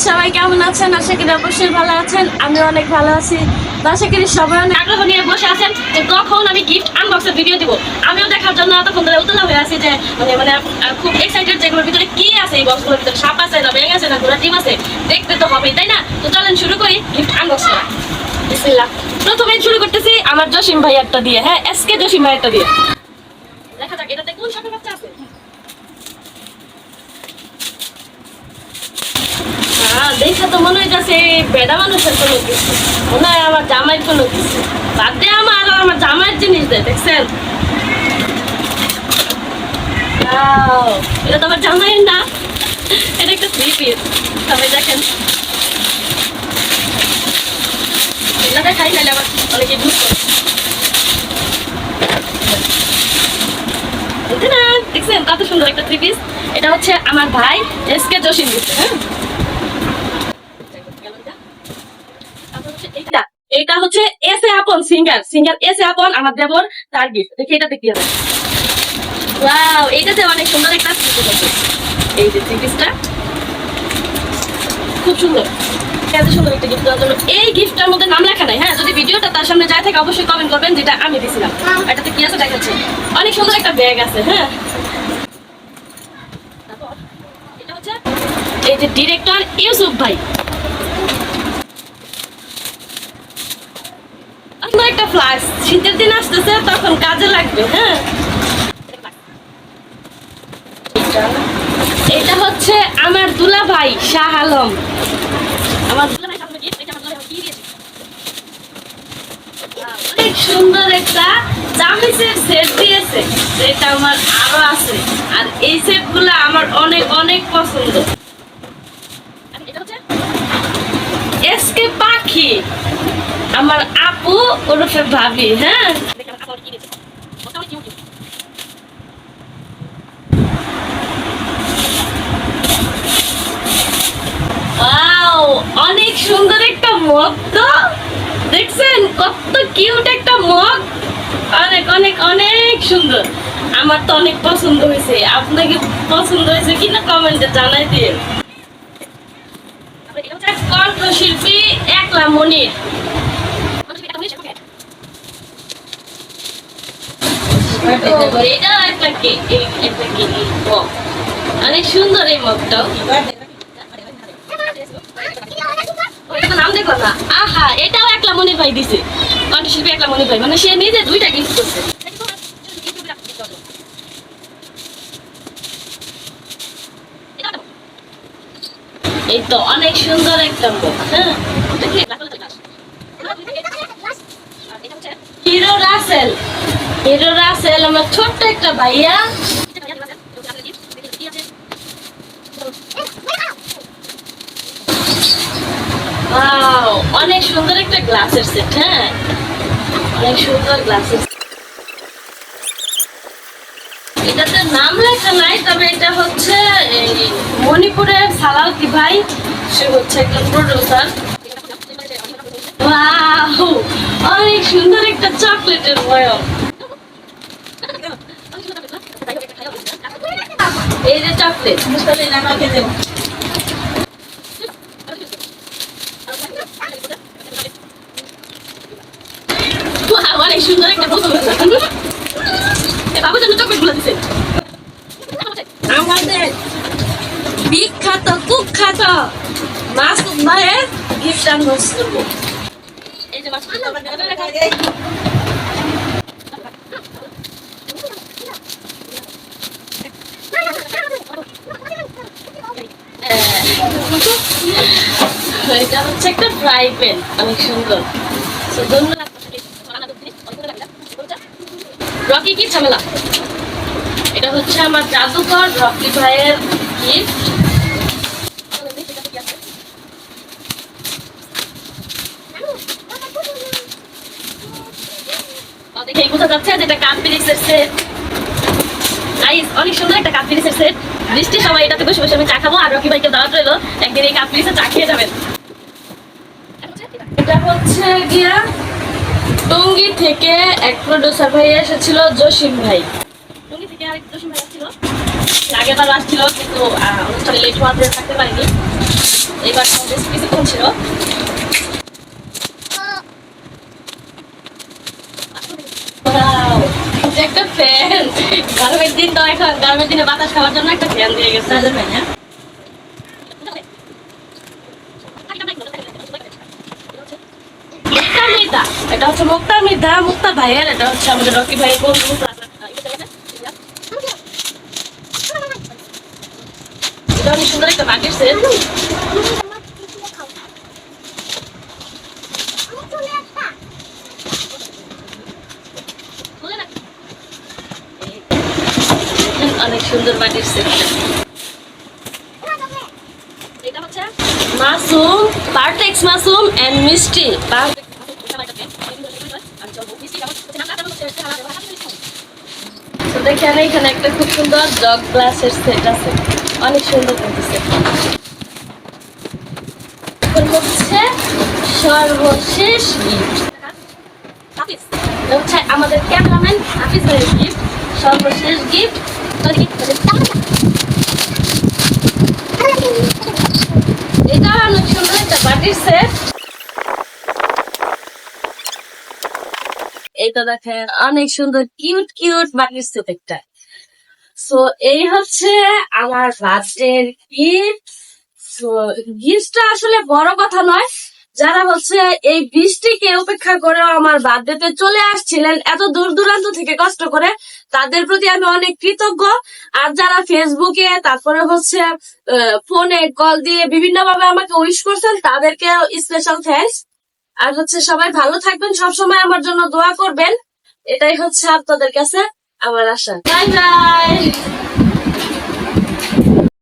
সবাই কেমন আছেন? আশা করি অবশ্যই ভালো আছেন। আমি অনেক ভালো আছি। আশা করি সবাই অনেক আগ্রহ নিয়ে বসে আছেন যে কখন আমি গিফট আনবক্সের ভিডিও দিব। আমিও দেখার জন্য তখন ধরে উতলা হয়ে আছি যে মানে খুব এক্সাইটেড যে এগুলোর ভিতরে কি আছে, এই বক্সগুলোর ভিতরে সাপ আছে না ব্যাঙ আছে না ঘোড়া ডিম আছে, দেখতে তো হবেই তাই না? তো চলেন শুরু করি গিফট আনবক্স করা। বিসমিল্লাহ। প্রথমে শুরু করতেছি আমার জসিম ভাইয়ারটা দিয়ে। হ্যাঁ, এসকে জসিম ভাইয়ারটা দিয়ে। দেখা যাক এটাতে কোন সাপের বাচ্চা আছে। দেখা তো মনে হইতেছে বেড়া মানুষের কোনো কিছু, মনে হয় আমার জামাইয়ের কোনো কিছু। বাদ দিয়ে আমার জামাইয়ের জিনিস দেয়, দেখছেন? এটা তো আমার জামাইয়ের না, এটা একটা থ্রি পিস। সবাই দেখেন, এটা দেখাই নাহলে আবার অনেকে ভুল করে। দেখছেন কত সুন্দর একটা থ্রি পিস। এটা হচ্ছে আমার ভাই এসকে জসিম দিচ্ছে। হ্যাঁ, এটা হচ্ছে এস এ আপন সিঙ্গার এস এ আপন আমার দেবর, তার গিফট। দেখি এটাতে কি হবে। ওয়াও, এটাতে অনেক সুন্দর একটা থ্রি পিস। এই যে থ্রি পিসটা খুব সুন্দর। এত সুন্দর একটা গিফট দেওয়ার জন্য এই গিফটটার মধ্যে নাম লেখা নাই। হ্যাঁ, যদি ভিডিওটা তার সামনে যায় থাকে অবশ্যই কমেন্ট করবেন যেটা আমি দিছিলাম। এটাতে কি আছে দেখাচ্ছে। অনেক সুন্দর একটা ব্যাগ আছে। হ্যাঁ, তারপর এটা হচ্ছে এই যে ডিরেক্টর ইউসুফ ভাই, একটা ফ্লাক্স। শীতের দিন আসতেছে, তখন কাজে লাগবে। হ্যাঁ, এটা হচ্ছে আমার দুলা ভাই শাহ আলম। আমার দুলা ভাই অনেক সুন্দর একটা চামিচের সেট দিয়েছে, যেটা আমার আরো আছে। আর এই সেট গুলো আমার অনেক অনেক পছন্দ। এটা হচ্ছে এসকে পাখি, আমার আপু ওরফে ভাবি। হ্যাঁ, অনেক সুন্দর একটা মগ। তো দেখছেন কত কিউট একটা মগ, অনেক অনেক অনেক সুন্দর। আমার তো অনেক পছন্দ হয়েছে। আপনাকে পছন্দ হয়েছে কিনা কমেন্টে জানাই দিয়ে। কণ্ঠশিল্পী একলা মনির। এটাও একটা মগ, অনেক সুন্দর এই মগটাও। নাম দেখো না, আহা, এটাও একলা মনির ভাই দিছে। কণ্ঠশিল্পী একলা মনির ভাই, মানে সে নিজে দুইটা গিফট করছে। এই তো অনেক সুন্দর একটা মুখ। হ্যাঁ, হিরো রাসেল। হিরো রাসেল আমার ছোট্ট একটা ভাইয়া। অনেক সুন্দর একটা গ্লাসের সেট। হ্যাঁ, অনেক সুন্দর গ্লাসের। এটাতে নাম লেখা নাই, তবে এটা হচ্ছে মণিপুরের সালাউদ্দি ভাই, সে হচ্ছে একটা প্রডিউসার। অনেক সুন্দর একটা চকলেটের বয়ম। এই যে চকলেট, অনেক সুন্দর একটা বোতল। বাবুর জন্য চকলেট গুলো দিচ্ছে। আমাদের বিখ্যাত কুখ্যাত মাসুদ ভাইয়ের গিফট আনবক্স করবো। এই যে মাসুদ এটা হচ্ছে একটা ফ্রাই প্যান, অনেক সুন্দর। ধন্যবাদ। রকি কি ঝামেলা। এটা হচ্ছে আমার জাদুকর রকি ভাইয়ের গিফট। দেখে বোঝা যাচ্ছে যেটা কাপ ফিনিক্সের সেট। অনেক সুন্দর একটা কাপ ফিনিক্সের সেট। বৃষ্টি সবাই এটাতে বসে বসে আমি চা খাবো, আর রকি ভাইকে দাওয়াত রইলো একদিন এই কাপ ফিনিক্সে চা খেয়ে যাবেন। এটা হচ্ছে গিয়া টঙ্গী থেকে এক প্রডিউসার ভাই এসেছিল, জসিম ভাই। টঙ্গী থেকে আরেক জসিম ভাই আসছিল, আগেবার আসছিল, কিন্তু অনুষ্ঠানে লেট হওয়াতে থাকতে পারিনি। এবার কিছুক্ষণ ছিল। Wow, যে একটা ফ্যান, গরমের দিন তো এখন গরমের দিনে বাতাস খাওয়ার জন্য একটা ফ্যান দিয়ে গেছে। মুক্তা মৃধা, এটা হচ্ছে মুক্তা মৃধা, মুক্তা ভাইয়ের, এটা হচ্ছে আমাদের রকি ভাইয়ের বন্ধু। এটা অনেক সুন্দর একটা বাটির সেট। অনেক সুন্দর বাটির সেট। এটা হচ্ছে মাসুম, পারটেক্স মাসুম এন্ড মিষ্টি। তো দেখেন এখানে একটা খুব সুন্দর জগ গ্লাসের সেট আছে, অনেক সুন্দর করতেছে। এখন হচ্ছে সর্বশেষ গিফট, এটা হচ্ছে আমাদের ক্যামেরাম্যান হাফিজ ভাইয়ের গিফট, সর্বশেষ গিফট। এটা অনেক সুন্দর একটা বাটির সেট। এইটা দেখেন অনেক সুন্দর কিউট কিউট বাটির সেট একটা। সো এই হচ্ছে আমার বার্থডে গিফট। সো গিফটটা আসলে বড় কথা নয়, যারা হচ্ছে এই বৃষ্টিকে উপেক্ষা করে আমার বার্থডেতে চলে আসছিলেন এত দূর দূরান্ত থেকে কষ্ট করে, তাদের প্রতি আমি অনেক কৃতজ্ঞ। আর যারা ফেসবুকে তারপরে হচ্ছে ফোনে কল দিয়ে বিভিন্ন ভাবে আমাকে উইশ করছেন, তাদেরকে স্পেশাল থ্যাঙ্কস। আর হচ্ছে সবাই ভালো থাকবেন, সবসময় আমার জন্য দোয়া করবেন, এটাই হচ্ছে আপনাদের কাছে আমার আশা। Bye bye.